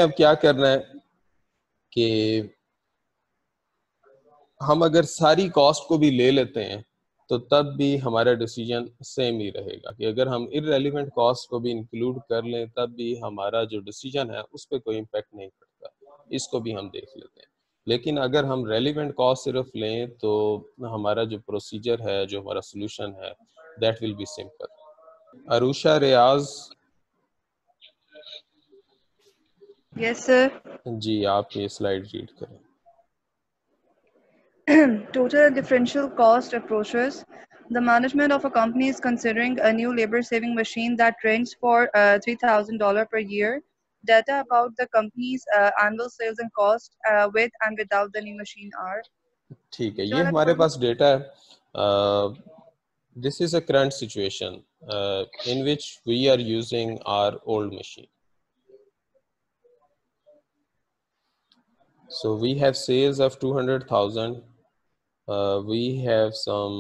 अब क्या करना है कि हम अगर सारी कॉस्ट को भी ले लेते हैं तो तब भी हमारा डिसीजन सेम ही रहेगा कि अगर हम इररेलेवेंट कॉस्ट को भी इंक्लूड कर लें तब भी हमारा जो डिसीजन है उस पर कोई इम्पेक्ट नहीं पड़ता। इसको भी हम देख लेते हैं। लेकिन अगर हम रेलिवेंट कॉस्ट सिर्फ लें तो हमारा जो प्रोसीजर है, जो हमारा सोल्यूशन है, that will be simple. Arusha Riyaz, Yes, sir. जी आप ये स्लाइड रीड करें। Total differential cost approaches. The management of a company is considering a new labor-saving machine that rents for $3,000 per year. Data about the company's annual sales and cost with and without the new machine are. ठीक है, ये हमारे पास data है। This is a current situation in which we are using our old machine. So we have sales of 200,000. We have some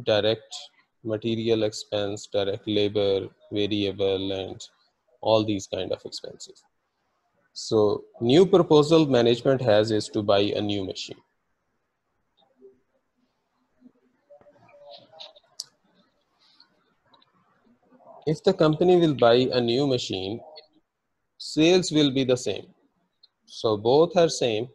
direct material expense, direct labor, variable, and all these kind of expenses. So new proposal management has is to buy a new machine. If the company will buy a new machine, sales will be the same. So both are same.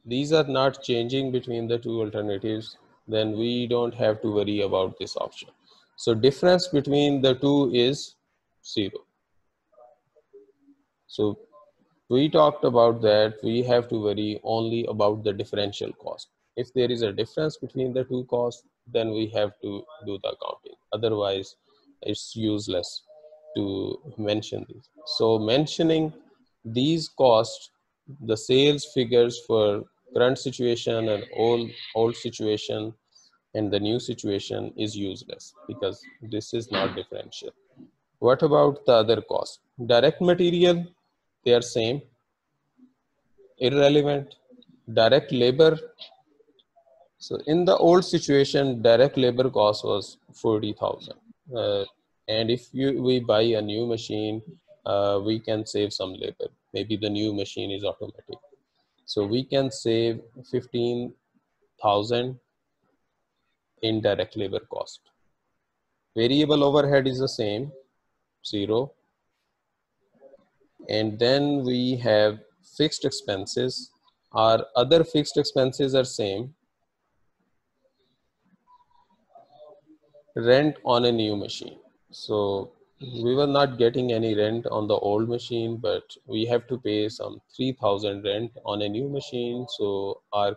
These are not changing between the two alternatives, then we don't have to worry about this option. So difference between the two is 0. So we talked about that we have to worry only about the differential cost. If there is a difference between the two costs, then we have to do the accounting. Otherwise, it's useless to mention these. So mentioning these costs, the sales figures for current situation and old situation and the new situation is useless because this is not differential. What about the other cost? Direct material, they are same. Irrelevant. Direct labor. So in the old situation, direct labor cost was 40,000. And if we buy a new machine, we can save some labor. Maybe the new machine is automatic. So we can save 15,000 in direct labor cost. Variable overhead is the same, 0. And then we have fixed expenses. Our other fixed expenses are same. Rent on a new machine. So we were not getting any rent on the old machine, but we have to pay some 3,000 rent on a new machine. So our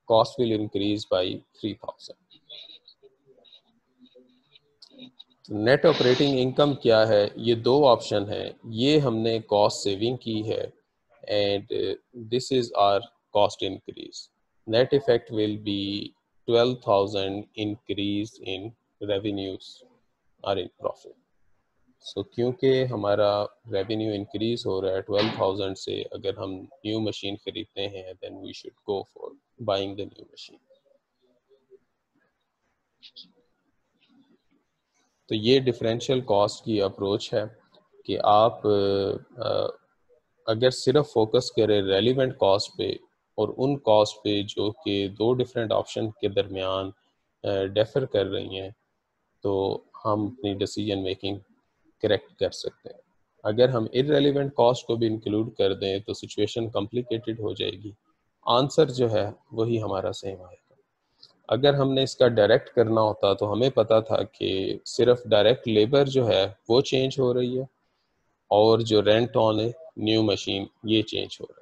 cost will increase by 3,000. Net operating income क्या है? ये दो option है। ये हमने cost saving की है and this is our cost increase. Net effect will be 12,000 increase in revenues or in profit. So क्योंकि हमारा रेवेन्यू इंक्रीज हो रहा है 12,000 से, अगर हम न्यू मशीन खरीदते हैं then we should go for buying the new machine. तो ये डिफरेंशियल कॉस्ट की अप्रोच है कि आप अगर सिर्फ फोकस करें रेलिवेंट कॉस्ट पे और उन कॉस्ट पे जो कि दो डिफरेंट ऑप्शन के दरमियान डिफर कर रही हैं, तो हम अपनी डिसीजन मेकिंग करेक्ट कर सकते हैं। अगर हम इररेलेवेंट कॉस्ट को भी इंक्लूड कर दें तो सिचुएशन कॉम्प्लिकेटेड हो जाएगी। आंसर जो है वही हमारा सेम आएगा। अगर हमने इसका डायरेक्ट करना होता तो हमें पता था कि सिर्फ डायरेक्ट लेबर जो है वो चेंज हो रही है और जो रेंट ऑन है न्यू मशीन ये चेंज हो रहा है।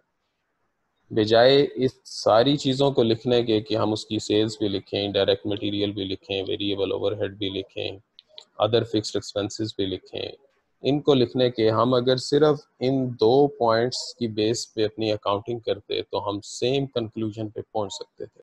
बजाय इस सारी चीज़ों को लिखने के कि हम उसकी सेल्स भी लिखें, डायरेक्ट मटेरियल भी लिखें, वेरिएबल ओवरहेड भी लिखें, अदर फिक्स्ड एक्सपेंसेस भी लिखें, इनको लिखने के हम अगर सिर्फ इन दो पॉइंट्स की बेस पे अपनी अकाउंटिंग करते तो हम सेम कंक्लूजन पे पहुंच सकते थे।